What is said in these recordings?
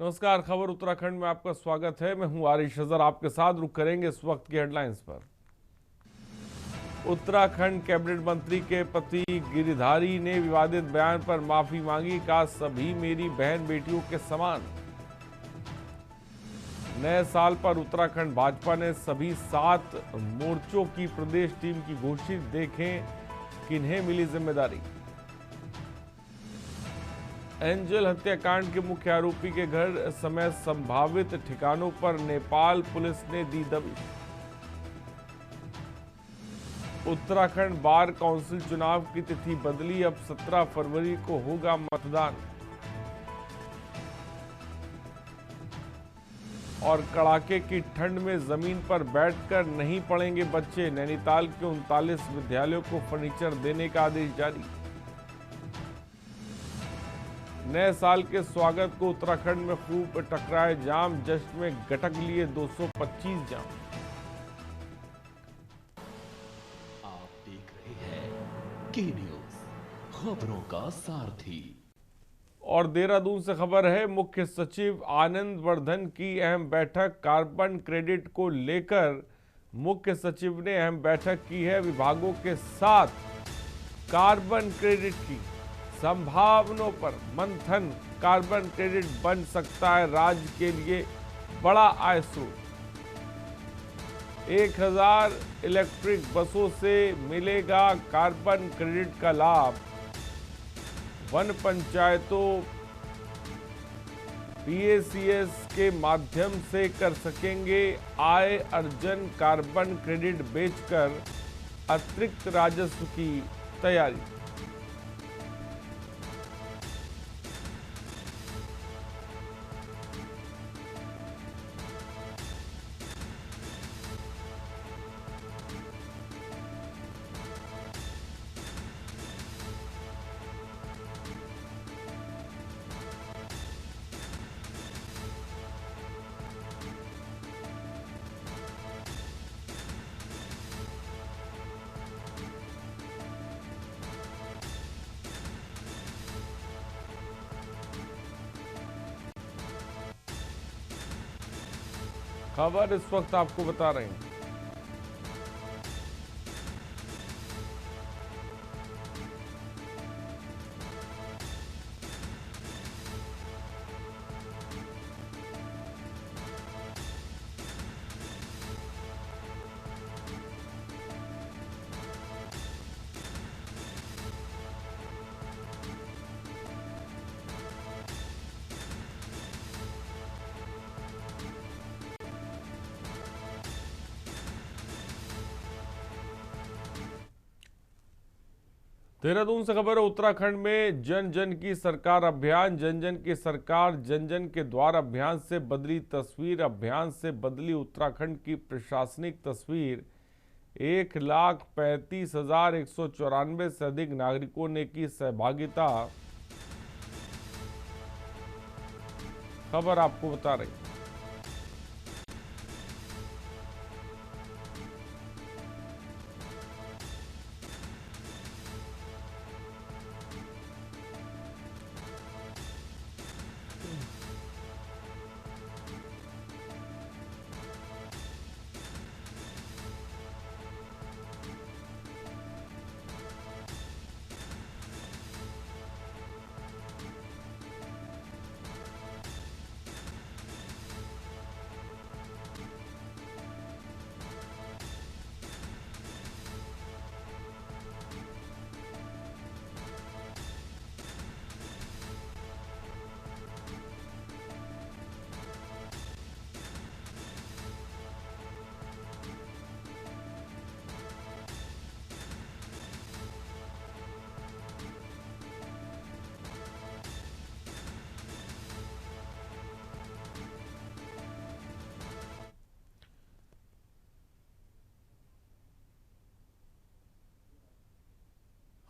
नमस्कार। खबर उत्तराखंड में आपका स्वागत है। मैं हूं आरिश अजहर, आपके साथ रुक करेंगे इस वक्त की हेडलाइंस पर। उत्तराखंड कैबिनेट मंत्री के पति गिरिधारी ने विवादित बयान पर माफी मांगी, कहा सभी मेरी बहन बेटियों के समान। नए साल पर उत्तराखंड भाजपा ने सभी 7 मोर्चों की प्रदेश टीम की घोषित, देखें किन्हें मिली जिम्मेदारी। एंजल हत्याकांड के मुख्य आरोपी के घर समेत संभावित ठिकानों पर नेपाल पुलिस ने दी दबिश। उत्तराखंड बार काउंसिल चुनाव की तिथि बदली, अब 17 फरवरी को होगा मतदान। और कड़ाके की ठंड में जमीन पर बैठकर नहीं पढ़ेंगे बच्चे, नैनीताल के 39 विद्यालयों को फर्नीचर देने का आदेश जारी। नए साल के स्वागत को उत्तराखंड में खूब टकराए जाम, जश्न में गटक लिए 225 जाम। आप देख रहे हैं के न्यूज, खबरों का सारथी। और देहरादून से खबर है, मुख्य सचिव आनंद वर्धन की अहम बैठक, कार्बन क्रेडिट को लेकर मुख्य सचिव ने अहम बैठक की है। विभागों के साथ कार्बन क्रेडिट की संभावनाओं पर मंथन। कार्बन क्रेडिट बन सकता है राज्य के लिए बड़ा आय स्रोत। 1000 इलेक्ट्रिक बसों से मिलेगा कार्बन क्रेडिट का लाभ। वन पंचायतों पीएसीएस के माध्यम से कर सकेंगे आय अर्जन, कार्बन क्रेडिट बेचकर अतिरिक्त राजस्व की तैयारी। खबर इस वक्त आपको बता रहे हैं। देहरादून से खबर है, उत्तराखंड में जन जन की सरकार अभियान, जन जन की सरकार जन जन के द्वार अभियान से बदली तस्वीर। अभियान से बदली उत्तराखंड की प्रशासनिक तस्वीर। 1,35,194 से अधिक नागरिकों ने की सहभागिता। खबर आपको बता रही है।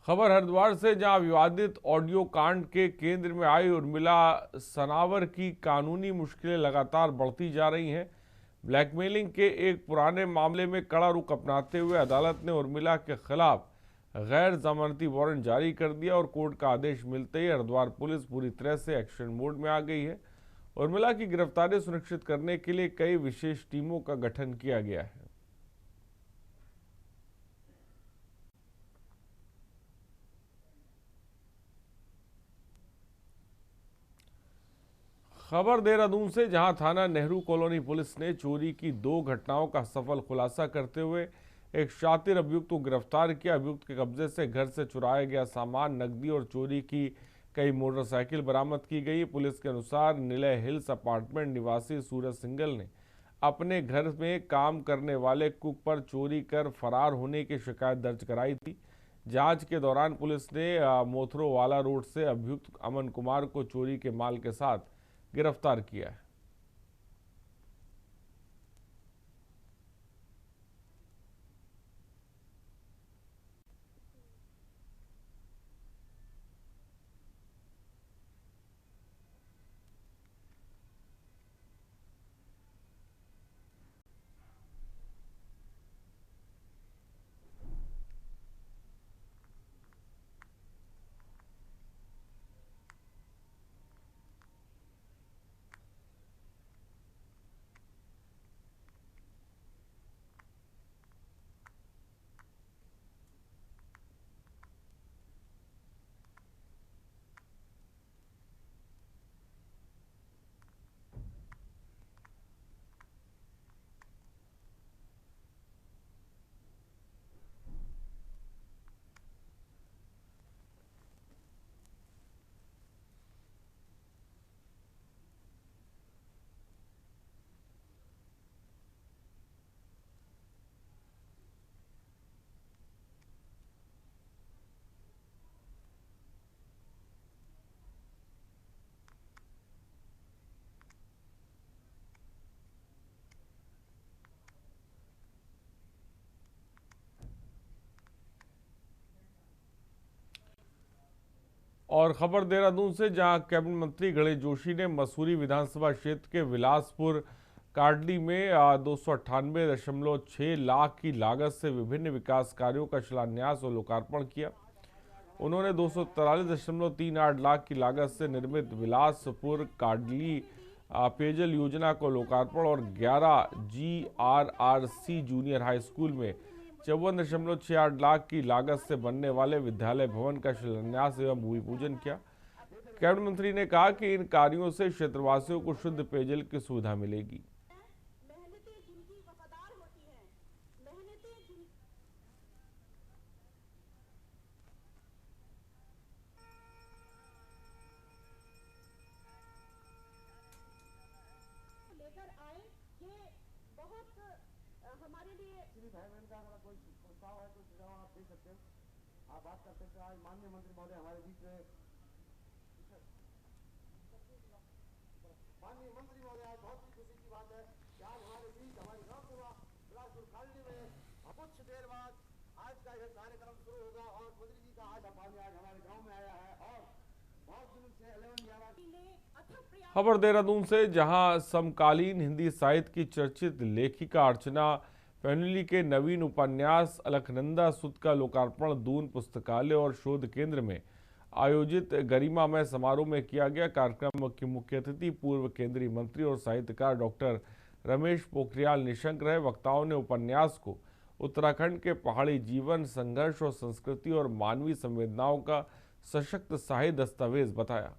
खबर हरिद्वार से, जहां विवादित ऑडियो कांड के केंद्र में आई उर्मिला सनावर की कानूनी मुश्किलें लगातार बढ़ती जा रही हैं। ब्लैकमेलिंग के एक पुराने मामले में कड़ा रुख अपनाते हुए अदालत ने उर्मिला के खिलाफ गैर जमानती वारंट जारी कर दिया और कोर्ट का आदेश मिलते ही हरिद्वार पुलिस पूरी तरह से एक्शन मोड में आ गई है। उर्मिला की गिरफ्तारी सुनिश्चित करने के लिए कई विशेष टीमों का गठन किया गया है। खबर देहरादून से, जहां थाना नेहरू कॉलोनी पुलिस ने चोरी की 2 घटनाओं का सफल खुलासा करते हुए एक शातिर अभियुक्त को गिरफ्तार किया। अभियुक्त के कब्जे से घर से चुराया गया सामान, नकदी और चोरी की कई मोटरसाइकिल बरामद की गई। पुलिस के अनुसार निलय हिल्स अपार्टमेंट निवासी सूरज सिंगल ने अपने घर में काम करने वाले कुक पर चोरी कर फरार होने की शिकायत दर्ज कराई थी। जांच के दौरान पुलिस ने मोथरोवाला रोड से अभियुक्त अमन कुमार को चोरी के माल के साथ गिरफ्तार किया है। और खबर देहरादून से, जहां कैबिनेट मंत्री गणेश जोशी ने मसूरी विधानसभा क्षेत्र के विलासपुर काडली में 298.6 लाख की लागत से विभिन्न विकास कार्यों का शिलान्यास और लोकार्पण किया। उन्होंने 243.38 लाख की लागत से निर्मित विलासपुर काडली पेयजल योजना को लोकार्पण और 11 GRRC जूनियर हाई स्कूल में 54.68 लाख की लागत से बनने वाले विद्यालय भवन का शिलान्यास एवं भूमि पूजन किया। कैबिनेट मंत्री ने कहा कि इन कार्यों से क्षेत्रवासियों को शुद्ध पेयजल की सुविधा मिलेगी। हमारे लिए भाई बहन का अगर कोई प्रस्ताव है तो सुझाव आप दे सकते हो। आप बात करते हैं। आज माननीय मंत्री महोदय हमारे बीच में, माननीय मंत्री महोदय, आज बहुत ही खुशी की बात है कि आज हमारे बीच हमारी गांव बिलासपुर कालनी में कुछ देर बाद आज का यह कार्यक्रम शुरू होगा और मंत्री जी का आज हमारे गाँव में आया है और बहुत दिनों से 11 खबर देहरादून से, जहां समकालीन हिंदी साहित्य की चर्चित लेखिका अर्चना पैनुली के नवीन उपन्यास अलकनंदा सुत का लोकार्पण दून पुस्तकालय और शोध केंद्र में आयोजित गरिमामय समारोह में किया गया। कार्यक्रम के मुख्य अतिथि पूर्व केंद्रीय मंत्री और साहित्यकार डॉक्टर रमेश पोखरियाल निशंक रहे। वक्ताओं ने उपन्यास को उत्तराखंड के पहाड़ी जीवन, संघर्ष और संस्कृति और मानवीय संवेदनाओं का सशक्त साहित्य दस्तावेज बताया।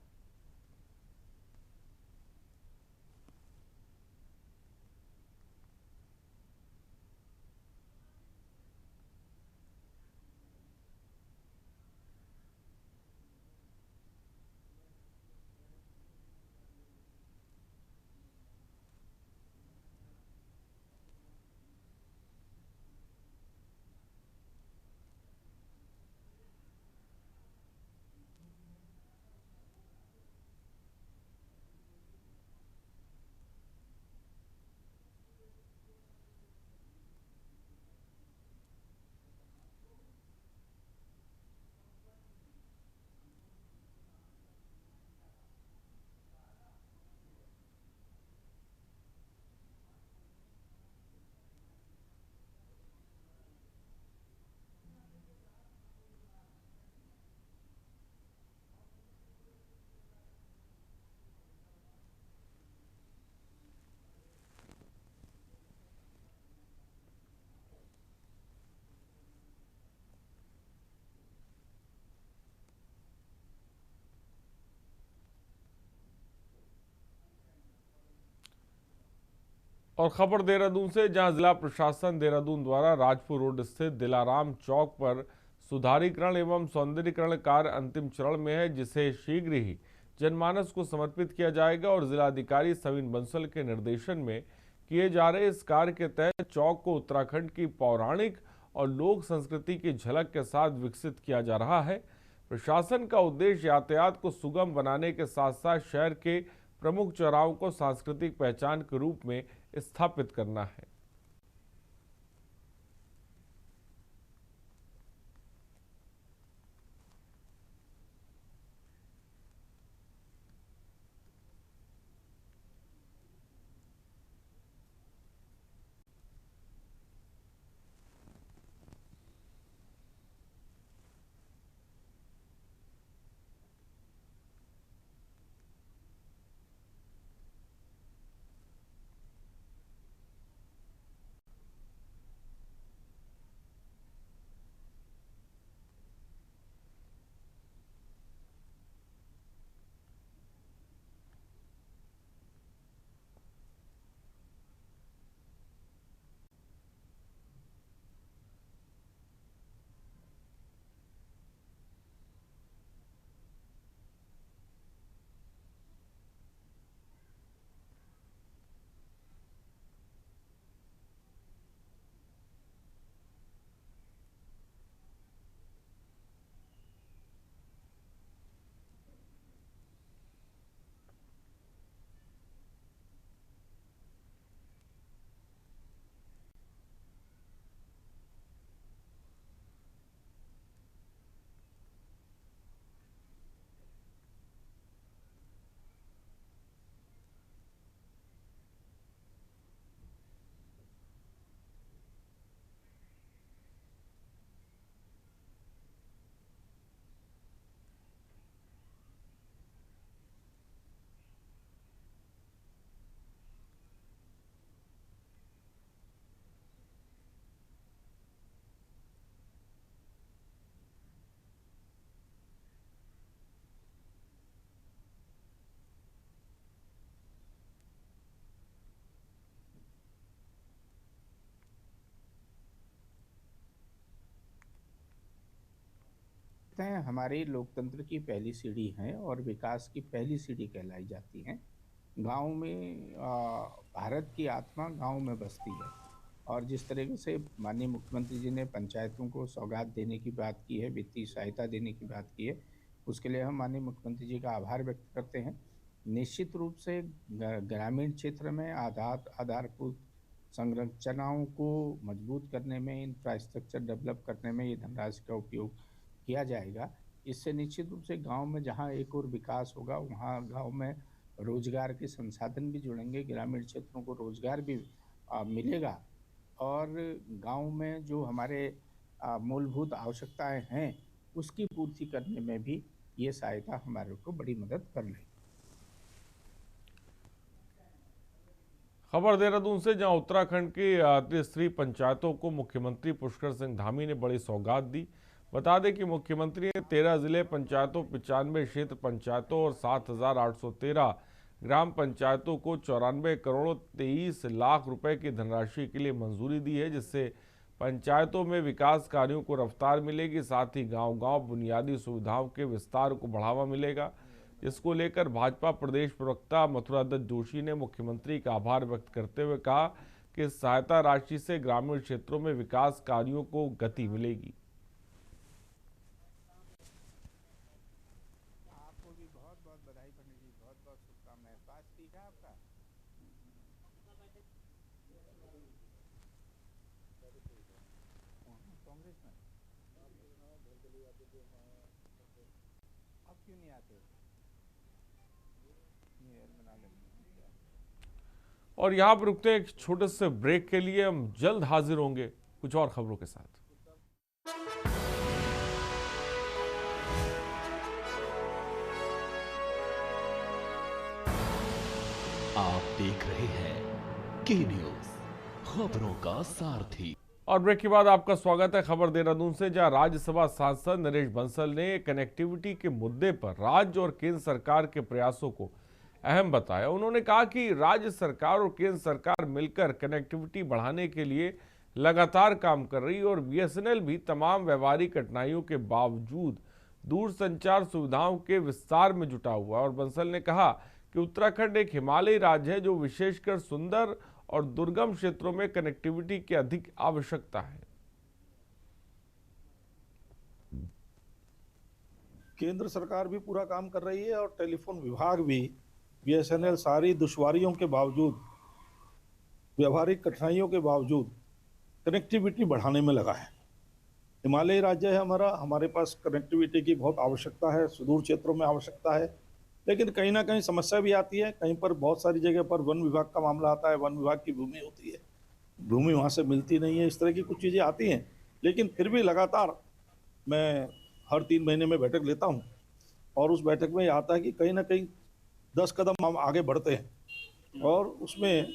और खबर देहरादून से, जहां जिला प्रशासन देहरादून द्वारा राजपुर रोड स्थित दिलाराम चौक पर सुधारीकरण एवं सौंदर्यीकरण कार्य अंतिम चरण में है, जिसे शीघ्र ही जनमानस को समर्पित किया जाएगा। और जिलाधिकारी सविन बंसल के निर्देशन में किए जा रहे इस कार्य के तहत चौक को उत्तराखंड की पौराणिक और लोक संस्कृति की झलक के साथ विकसित किया जा रहा है। प्रशासन का उद्देश्य यातायात को सुगम बनाने के साथ साथ शहर के प्रमुख चौराहों को सांस्कृतिक पहचान के रूप में स्थापित करना है। हैं हमारे लोकतंत्र की पहली सीढ़ी हैं और विकास की पहली सीढ़ी कहलाई जाती हैं। गांव में भारत की आत्मा गांव में बसती है और जिस तरीके से माननीय मुख्यमंत्री जी ने पंचायतों को सौगात देने की बात की है, वित्तीय सहायता देने की बात की है, उसके लिए हम माननीय मुख्यमंत्री जी का आभार व्यक्त करते हैं। निश्चित रूप से ग्रामीण क्षेत्र में आधारभूत संरचनाओं को मजबूत करने में, इंफ्रास्ट्रक्चर डेवलप करने में ये धनराशि का उपयोग किया जाएगा। इससे निश्चित रूप से गांव में जहां एक और विकास होगा वहां गांव में रोजगार के संसाधन भी जुड़ेंगे, ग्रामीण क्षेत्रों को रोजगार भी मिलेगा और गांव में जो हमारे मूलभूत आवश्यकताएं हैं उसकी पूर्ति करने में भी ये सहायता हमारे को बड़ी मदद कर लेगी। खबर देहरादून से, जहां उत्तराखंड की 33 पंचायतों को मुख्यमंत्री पुष्कर सिंह धामी ने बड़ी सौगात दी। बता दें कि मुख्यमंत्री ने 13 जिले पंचायतों, 95 क्षेत्र पंचायतों और 7,813 ग्राम पंचायतों को 94 करोड़ 23 लाख रुपए की धनराशि के लिए मंजूरी दी है, जिससे पंचायतों में विकास कार्यों को रफ्तार मिलेगी। साथ ही गांव-गांव बुनियादी सुविधाओं के विस्तार को बढ़ावा मिलेगा, जिसको लेकर भाजपा प्रदेश प्रवक्ता मथुरा दत्त जोशी ने मुख्यमंत्री का आभार व्यक्त करते हुए कहा कि इस सहायता राशि से ग्रामीण क्षेत्रों में विकास कार्यों को गति मिलेगी। आपको भी बहुत बहुत बधाई पंडित जी, बहुत बहुत शुभकामनाएं। स्वास्थ्य ठीक है आपका? कांग्रेस में अब क्यों नहीं आते? और यहाँ पर रुकते हैं एक छोटे से ब्रेक के लिए। हम जल्द हाजिर होंगे कुछ और खबरों के साथ। आप देख रहे हैं के न्यूज, खबरों का सारथी। और ब्रेक के बाद आपका स्वागत है खबर देहरादून से, जहां राज्यसभा सांसद नरेश बंसल ने कनेक्टिविटी के मुद्दे पर राज्य और केंद्र सरकार के प्रयासों को अहम बताया। उन्होंने कहा कि राज्य सरकार और केंद्र सरकार मिलकर कनेक्टिविटी बढ़ाने के लिए लगातार काम कर रही है और बीएसएनएल भी तमाम व्यवहारिक कठिनाइयों के बावजूद दूरसंचार सुविधाओं के विस्तार में जुटा हुआ है। और बंसल ने कहा कि उत्तराखंड एक हिमालयी राज्य है जो विशेषकर सुंदर और दुर्गम क्षेत्रों में कनेक्टिविटी की अधिक आवश्यकता है। केंद्र सरकार भी पूरा काम कर रही है और टेलीफोन विभाग भी बीएसएनएल सारी दुश्वारियों के बावजूद, व्यवहारिक कठिनाइयों के बावजूद कनेक्टिविटी बढ़ाने में लगा है। हिमालयी राज्य है हमारा, हमारे पास कनेक्टिविटी की बहुत आवश्यकता है, सुदूर क्षेत्रों में आवश्यकता है, लेकिन कहीं ना कहीं समस्या भी आती है। कहीं पर बहुत सारी जगह पर वन विभाग का मामला आता है, वन विभाग की भूमि होती है, भूमि वहाँ से मिलती नहीं है, इस तरह की कुछ चीज़ें आती हैं। लेकिन फिर भी लगातार मैं हर 3 महीने में बैठक लेता हूँ और उस बैठक में ये आता है कि कहीं ना कहीं 10 कदम हम आगे बढ़ते हैं और उसमें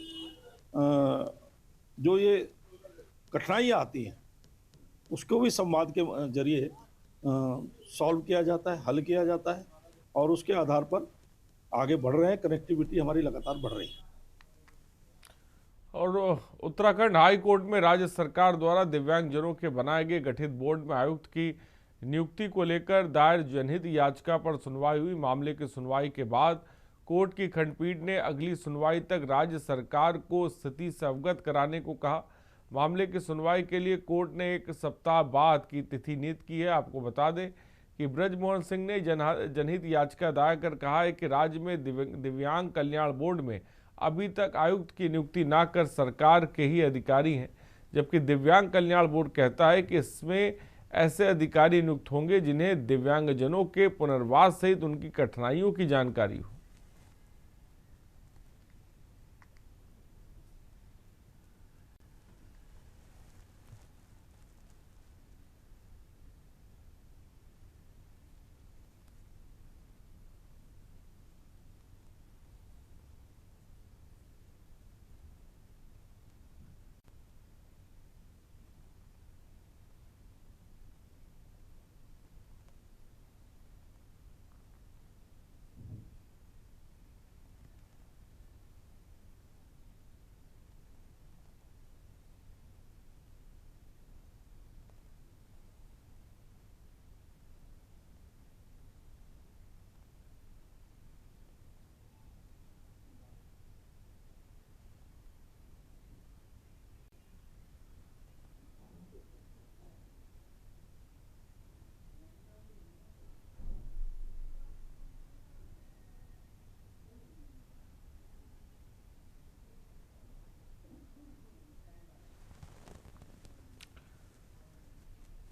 जो ये कठिनाइयाँ आती हैं उसको भी संवाद के जरिए सॉल्व किया जाता है, हल किया जाता है और उसके आधार पर आगे बढ़ रहे हैं। कनेक्टिविटी हमारी लगातार बढ़ रही है। और उत्तराखंड हाई कोर्ट में राज्य सरकार द्वारा दिव्यांगजनों के बनाए गए गठित बोर्ड में आयुक्त की नियुक्ति को लेकर दायर जनहित याचिका पर सुनवाई हुई। मामले की सुनवाई के बाद कोर्ट की खंडपीठ ने अगली सुनवाई तक राज्य सरकार को स्थिति से अवगत कराने को कहा। मामले की सुनवाई के लिए कोर्ट ने 1 सप्ताह बाद की तिथि नियत की है। आपको बता दें कि ब्रजमोहन सिंह ने जनहित याचिका दायर कर कहा है कि राज्य में दिव्यांग कल्याण बोर्ड में अभी तक आयुक्त की नियुक्ति न कर सरकार के ही अधिकारी हैं, जबकि दिव्यांग कल्याण बोर्ड कहता है कि इसमें ऐसे अधिकारी नियुक्त होंगे जिन्हें दिव्यांगजनों के पुनर्वास सहित उनकी कठिनाइयों की जानकारी हो।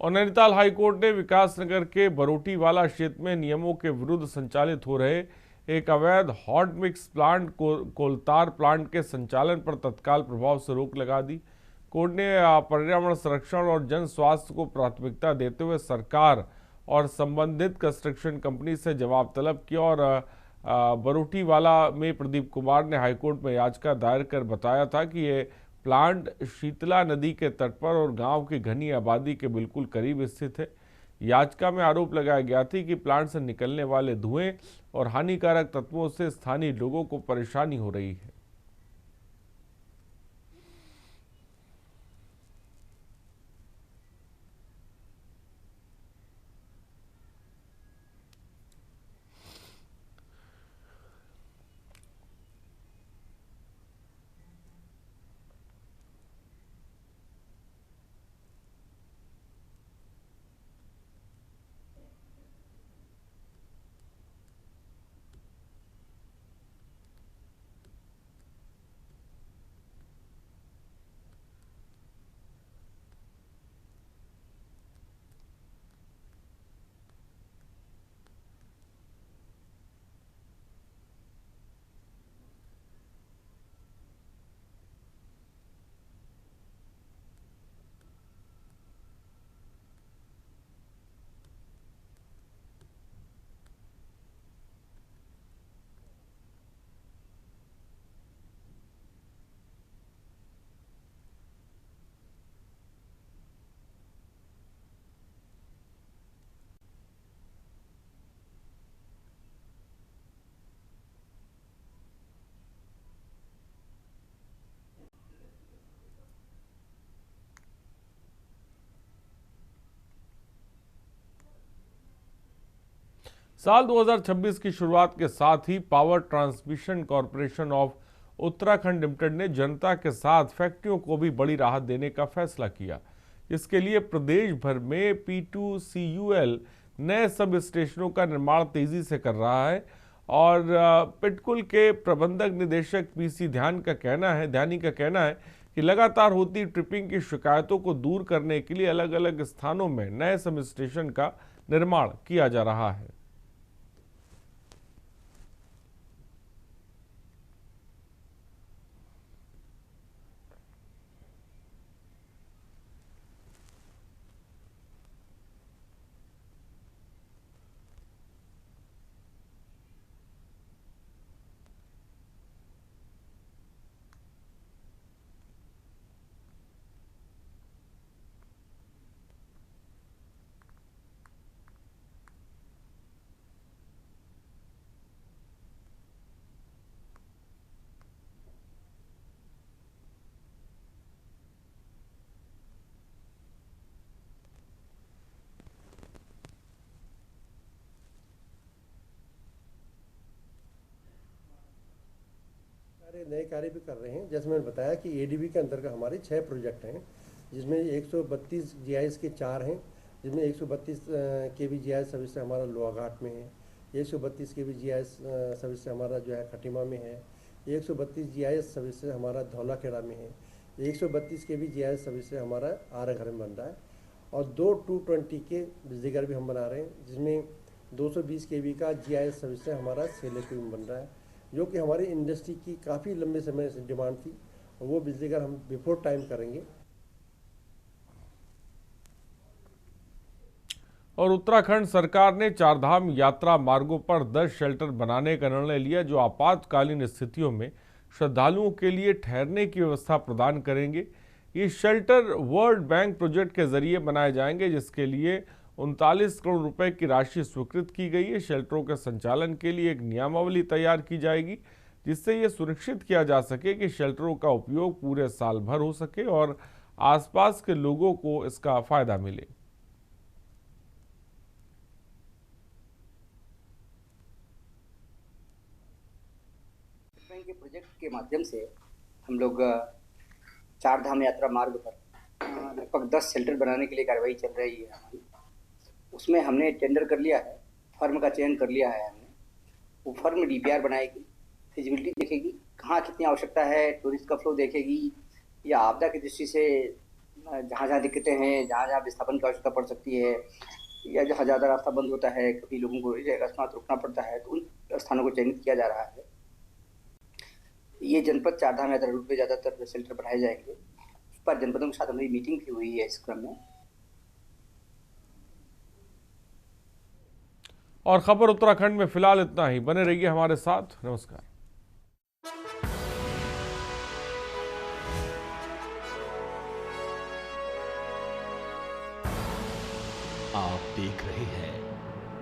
और नैनीताल हाईकोर्ट ने विकासनगर के बरोटीवाला क्षेत्र में नियमों के विरुद्ध संचालित हो रहे एक अवैध हॉट मिक्स प्लांट कोलतार प्लांट के संचालन पर तत्काल प्रभाव से रोक लगा दी। कोर्ट ने पर्यावरण संरक्षण और जन स्वास्थ्य को प्राथमिकता देते हुए सरकार और संबंधित कंस्ट्रक्शन कंपनी से जवाब तलब किया और बरोटीवाला में प्रदीप कुमार ने हाईकोर्ट में याचिका दायर कर बताया था कि ये प्लांट शीतला नदी के तट पर और गांव की घनी आबादी के बिल्कुल करीब स्थित है। याचिका में आरोप लगाया गया था कि प्लांट से निकलने वाले धुएं और हानिकारक तत्वों से स्थानीय लोगों को परेशानी हो रही है। साल 2026 की शुरुआत के साथ ही power transmission corporation of Uttarakhand limited ने जनता के साथ फैक्ट्रियों को भी बड़ी राहत देने का फैसला किया। इसके लिए प्रदेश भर में P2CUL नए सब स्टेशनों का निर्माण तेजी से कर रहा है और पिटकुल के प्रबंधक निदेशक PC ध्यानी का कहना है कि लगातार होती ट्रिपिंग की शिकायतों को दूर करने के लिए अलग अलग स्थानों में नए सब स्टेशन का निर्माण किया जा रहा है। नए कार्य भी कर रहे हैं। जैसे मैंने बताया कि ADB के अंतर्गत हमारे 6 प्रोजेक्ट हैं, जिसमें 132 GIS के 4 हैं, जिसमें 132 kV GIS सर्विस हमारा लोहाघाट में है, 132 kV GIS सर्विस हमारा जो है खटीमा में है, 132 GIS सर्विस हमारा धौलाखेड़ा में है, 132 kV GIS सर्विस हमारा आराघर में बन रहा है और 2 220 के बिजलीघर भी हम बना रहे हैं, जिसमें 220 kV का GIS सर्विस हमारा सेलेक्टिव में बन रहा है, जो कि हमारी इंडस्ट्री की काफ़ी लंबे समय से डिमांड थी और वो बिजलीघर हम बिफोर टाइम करेंगे। और उत्तराखंड सरकार ने चारधाम यात्रा मार्गों पर 10 शेल्टर बनाने का निर्णय लिया, जो आपातकालीन स्थितियों में श्रद्धालुओं के लिए ठहरने की व्यवस्था प्रदान करेंगे। ये शेल्टर वर्ल्ड बैंक प्रोजेक्ट के जरिए बनाए जाएंगे, जिसके लिए 39 करोड़ रुपए की राशि स्वीकृत की गई है। शेल्टरों के संचालन के लिए एक नियमावली तैयार की जाएगी, जिससे यह सुनिश्चित किया जा सके कि शेल्टरों का उपयोग पूरे साल भर हो सके और आसपास के लोगों को इसका फायदा मिले। के प्रोजेक्ट के माध्यम से हम लोग चारधाम यात्रा मार्ग पर लगभग 10 शेल्टर बनाने के लिए कार्रवाई चल रही है हमारी। उसमें हमने टेंडर कर लिया है, फर्म का चयन कर लिया है हमने। वो फर्म DPR बनाएगी, फिजिबिलिटी देखेगी, कहाँ कितनी आवश्यकता है, टूरिस्ट का फ्लो देखेगी, या आपदा की दृष्टि से जहाँ जहाँ दिक्कतें हैं, जहाँ जहाँ विस्थापन की आवश्यकता पड़ सकती है, या जहाँ ज़्यादा रास्ता बंद होता है, कभी लोगों को अकस्मात रुकना पड़ता है, तो उन स्थानों को चयनित किया जा रहा है। ये जनपद चारधाम यात्रा रूट पे ज़्यादातर शेल्टर बनाए जाएंगे। इस पर जनपदों के साथ हमारी मीटिंग भी हुई है इस क्रम में। और खबर उत्तराखंड में फिलहाल इतना ही। बने रहिए हमारे साथ। नमस्कार। आप देख रहे हैं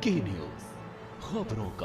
K न्यूज़, खबरों का